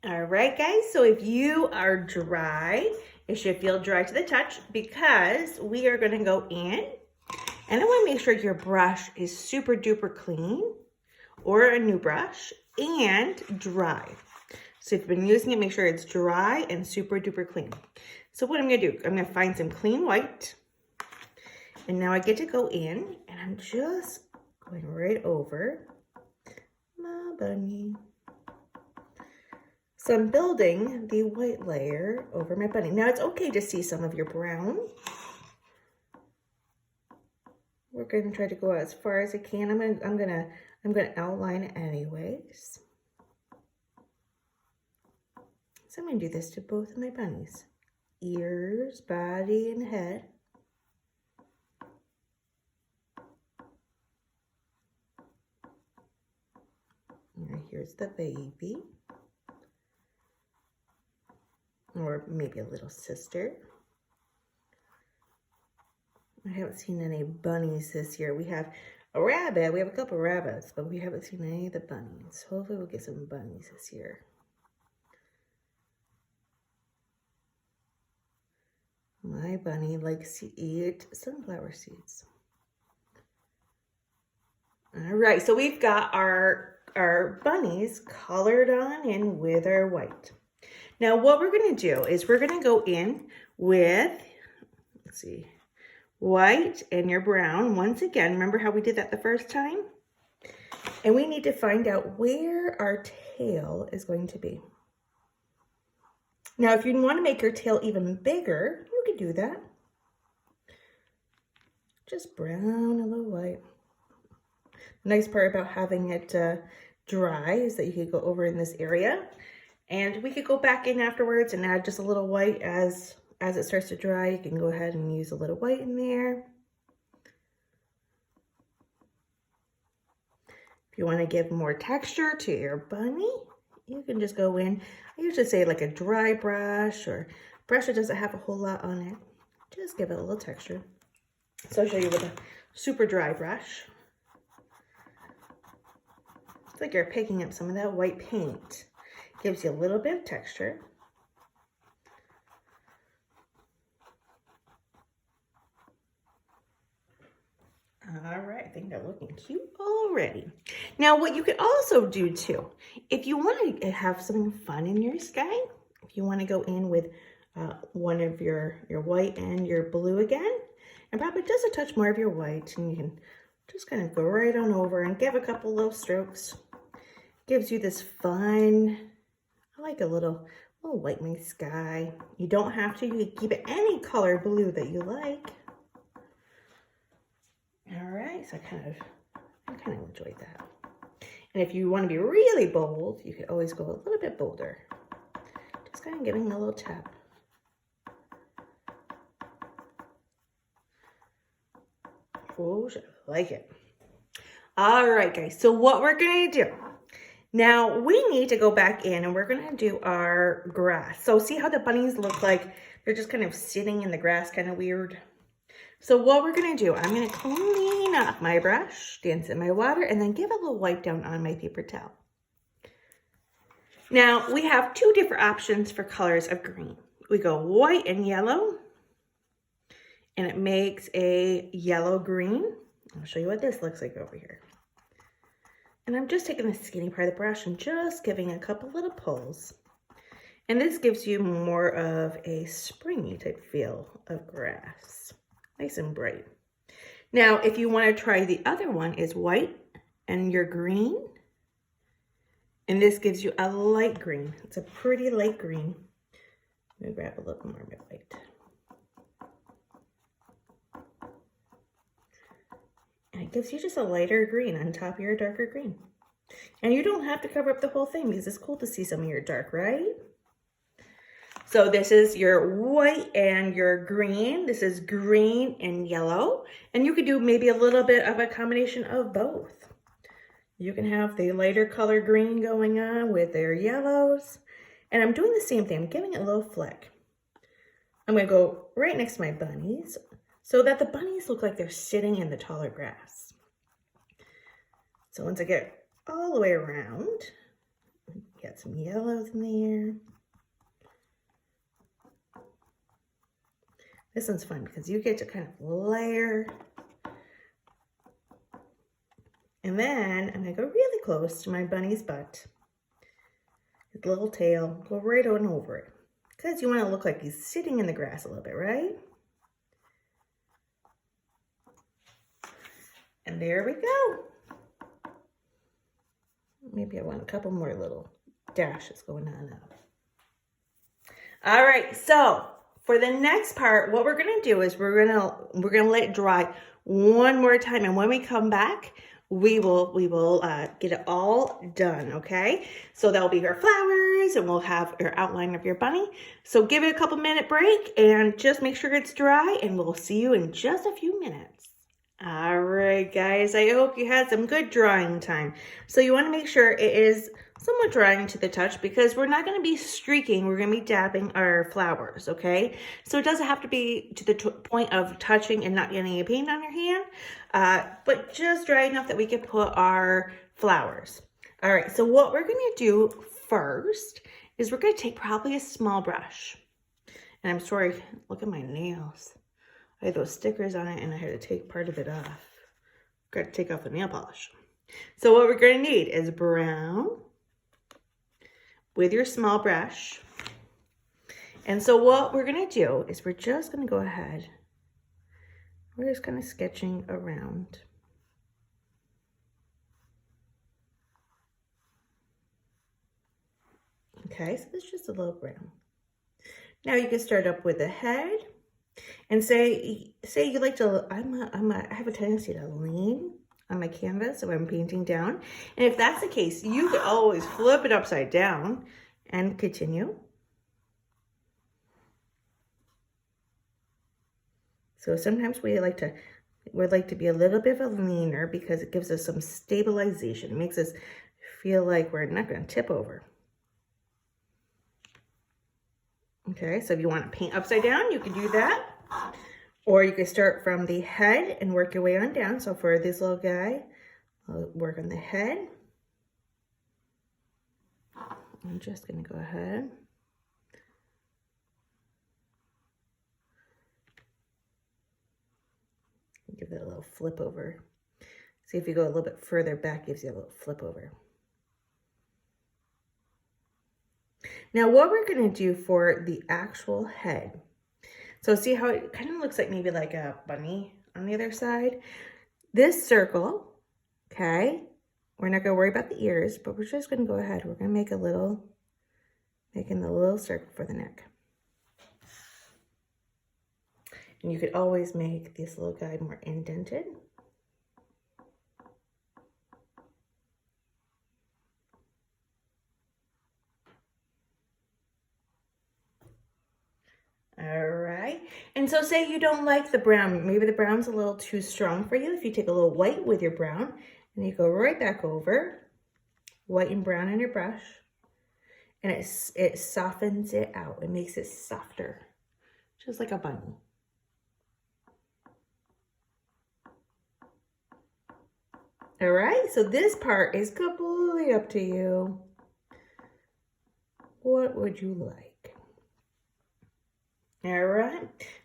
All right, guys, so if you are dry, it should feel dry to the touch because we are gonna go in and I wanna make sure your brush is super duper clean or a new brush and dry. So if you've been using it, make sure it's dry and super duper clean. So what I'm gonna do, I'm gonna find some clean white. And now I get to go in and I'm just going right over my bunny. So I'm building the white layer over my bunny. Now it's okay to see some of your brown. We're gonna try to go as far as I can. I'm gonna outline it anyways. So I'm gonna do this to both of my bunnies. Ears, body, and head. And here's the baby. Or maybe a little sister. I haven't seen any bunnies this year. We have a rabbit, we have a couple rabbits, but we haven't seen any of the bunnies. Hopefully we'll get some bunnies this year. My bunny likes to eat sunflower seeds. All right, so we've got our bunnies colored on in with our white. Now what we're gonna do is we're gonna go in with, let's see, white and your brown. Once again, remember how we did that the first time? And we need to find out where our tail is going to be. Now, if you want to make your tail even bigger, you can do that. Just brown, a little white. The nice part about having it dry is that you could go over in this area and we could go back in afterwards and add just a little white as it starts to dry. You can go ahead and use a little white in there. If you want to give more texture to your bunny, you can just go in. I usually say like a dry brush or a brush that doesn't have a whole lot on it. Just give it a little texture. So I'll show you with a super dry brush. It's like you're picking up some of that white paint. Gives you a little bit of texture. All right, I think they're looking cute already. Now, what you could also do too, if you want to have something fun in your sky, if you want to go in with one of your white and your blue again, and probably just a touch more of your white, and you can just kind of go right on over and give a couple little strokes. Gives you this fun, I like a little white in the sky. You don't have to, you can keep it any color blue that you like. All right, so I kind of enjoyed that. And if you want to be really bold, you could always go a little bit bolder. Just kind of giving a little tap. Oh, I like it. All right, guys, so what we're going to do, now we need to go back in and we're going to do our grass. So see how the bunnies look like they're just kind of sitting in the grass, kind of weird. So what we're gonna do, I'm gonna clean up my brush, dance in my water, and then give a little wipe down on my paper towel. Now, we have two different options for colors of green. We go white and yellow, and it makes a yellow-green. I'll show you what this looks like over here. And I'm just taking the skinny part of the brush and just giving a couple little pulls. And this gives you more of a springy type feel of grass. Nice and bright. Now, if you want to try the other one is white and your green. And this gives you a light green. It's a pretty light green. Let me grab a little more of my white. And it gives you just a lighter green on top of your darker green. And you don't have to cover up the whole thing because it's cool to see some of your dark, right? So this is your white and your green. This is green and yellow. And you could do maybe a little bit of a combination of both. You can have the lighter color green going on with their yellows. And I'm doing the same thing. I'm giving it a little flick. I'm going to go right next to my bunnies so that the bunnies look like they're sitting in the taller grass. So once I get all the way around, Got some yellows in there. This one's fun because you get to kind of layer. And then I'm going to go really close to my bunny's butt. His little tail, go right on over it. Because you want to look like he's sitting in the grass a little bit, right? And there we go. Maybe I want a couple more little dashes going on now. All right, so for the next part, what we're gonna do is we're gonna let it dry one more time, and when we come back, we will get it all done. Okay, so that'll be your flowers, and we'll have your outline of your bunny. So give it a couple minute break, and just make sure it's dry, and we'll see you in just a few minutes. All right, guys, I hope you had some good drying time. So you want to make sure it is somewhat drying to the touch because we're not going to be streaking. We're going to be dabbing our flowers, okay? So it doesn't have to be to the point of touching and not getting any paint on your hand, but just dry enough that we can put our flowers. All right, so what we're going to do first is we're going to take probably a small brush. And I'm sorry, look at my nails. I had those stickers on it and I had to take part of it off. Got to take off the nail polish. So what we're going to need is brown with your small brush. And so what we're going to do is we're just going to go ahead. We're just kind of sketching around. Okay, so it's just a little brown. Now you can start up with the head. And say you like to, I have a tendency to lean on my canvas if I'm painting down. And if that's the case, you could always flip it upside down and continue. So sometimes we like to be a little bit of a leaner because it gives us some stabilization. It makes us feel like we're not going to tip over. Okay, so if you want to paint upside down, you can do that. Or you can start from the head and work your way on down. So for this little guy, I'll work on the head. I'm just going to go ahead. Give it a little flip over. See if you go a little bit further back, gives you a little flip over. Now what we're going to do for the actual head. So see how it kind of looks like maybe like a bunny on the other side? This circle, okay, we're not going to worry about the ears, but we're just going to go ahead. We're going to make making the little circle for the neck. And you could always make this little guy more indented. All right, and so say you don't like the brown, maybe the brown's a little too strong for you. If you take a little white with your brown and you go right back over, white and brown in your brush, and it softens it out. It makes it softer, just like a bunny. All right, so this part is completely up to you. What would you like? All right, I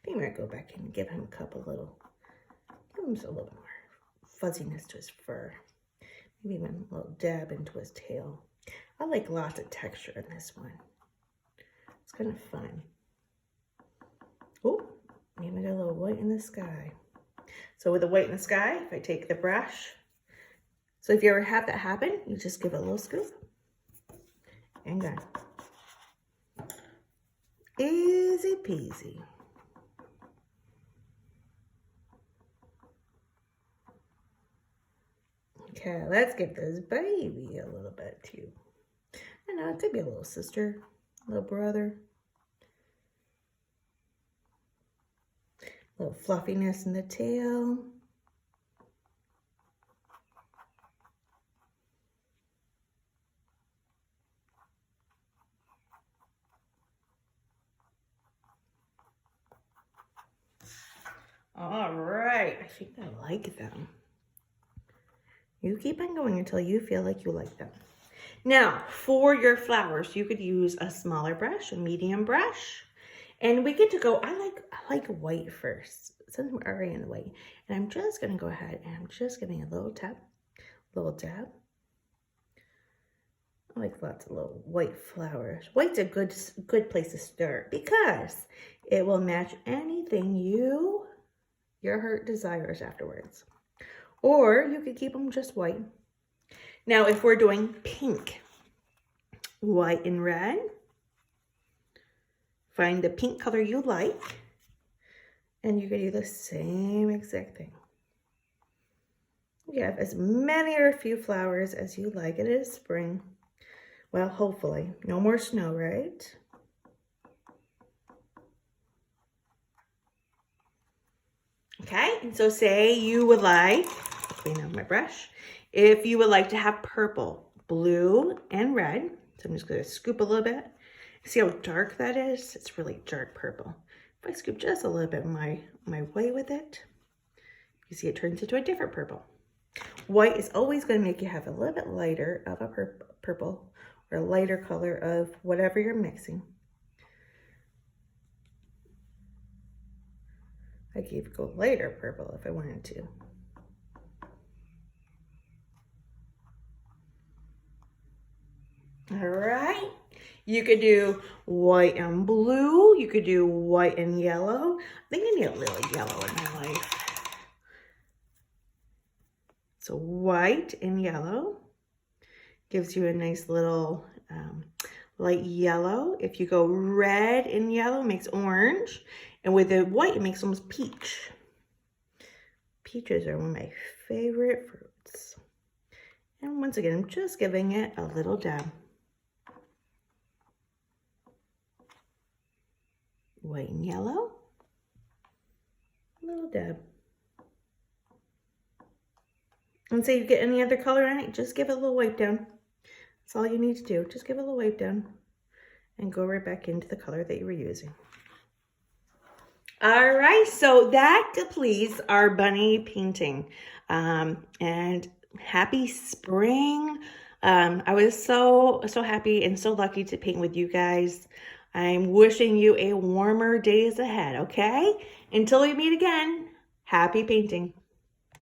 think I'm gonna go back in and give him give him a little more fuzziness to his fur. Maybe even a little dab into his tail. I like lots of texture in this one. It's kind of fun. Oh, maybe I got a little white in the sky. So with the white in the sky, if I take the brush, so if you ever have that happen, you just give it a little scoop and go. Easy peasy. Okay, let's give this baby a little bit too. I know, it could be a little sister, little brother. A little fluffiness in the tail. All right, I think I like them. You keep on going until you feel like you like them. Now, for your flowers, you could use a smaller brush, a medium brush, and we get to go, I like white first, since we're already in the white. And I'm just gonna go ahead and I'm just giving a little tap, little dab. I like lots of little white flowers. White's a good place to start because it will match anything your heart desires afterwards. Or you could keep them just white. Now, if we're doing pink, white and red, find the pink color you like, and you can do the same exact thing. You have as many or few flowers as you like. It is spring. Well, hopefully. No more snow, right? Okay, and so say you would like, clean out my brush, if you would like to have purple, blue, and red, so I'm just going to scoop a little bit. See how dark that is? It's really dark purple. If I scoop just a little bit my way with it, you see it turns into a different purple. White is always going to make you have a little bit lighter of a purple or a lighter color of whatever you're mixing. I could go lighter purple if I wanted to. All right. You could do white and blue. You could do white and yellow. I think I need a little yellow in my life. So white and yellow gives you a nice little light yellow. If you go red and yellow, it makes orange. And with the white, it makes almost peach. Peaches are one of my favorite fruits. And once again, I'm just giving it a little dab. White and yellow. A little dab. And say you get any other color on it, just give it a little wipe down. That's all you need to do. Just give it a little wipe down and go right back into the color that you were using. All right, so that completes our bunny painting. And happy spring. I was so happy and so lucky to paint with you guys. I'm wishing you a warmer days ahead, okay? Until we meet again, happy painting.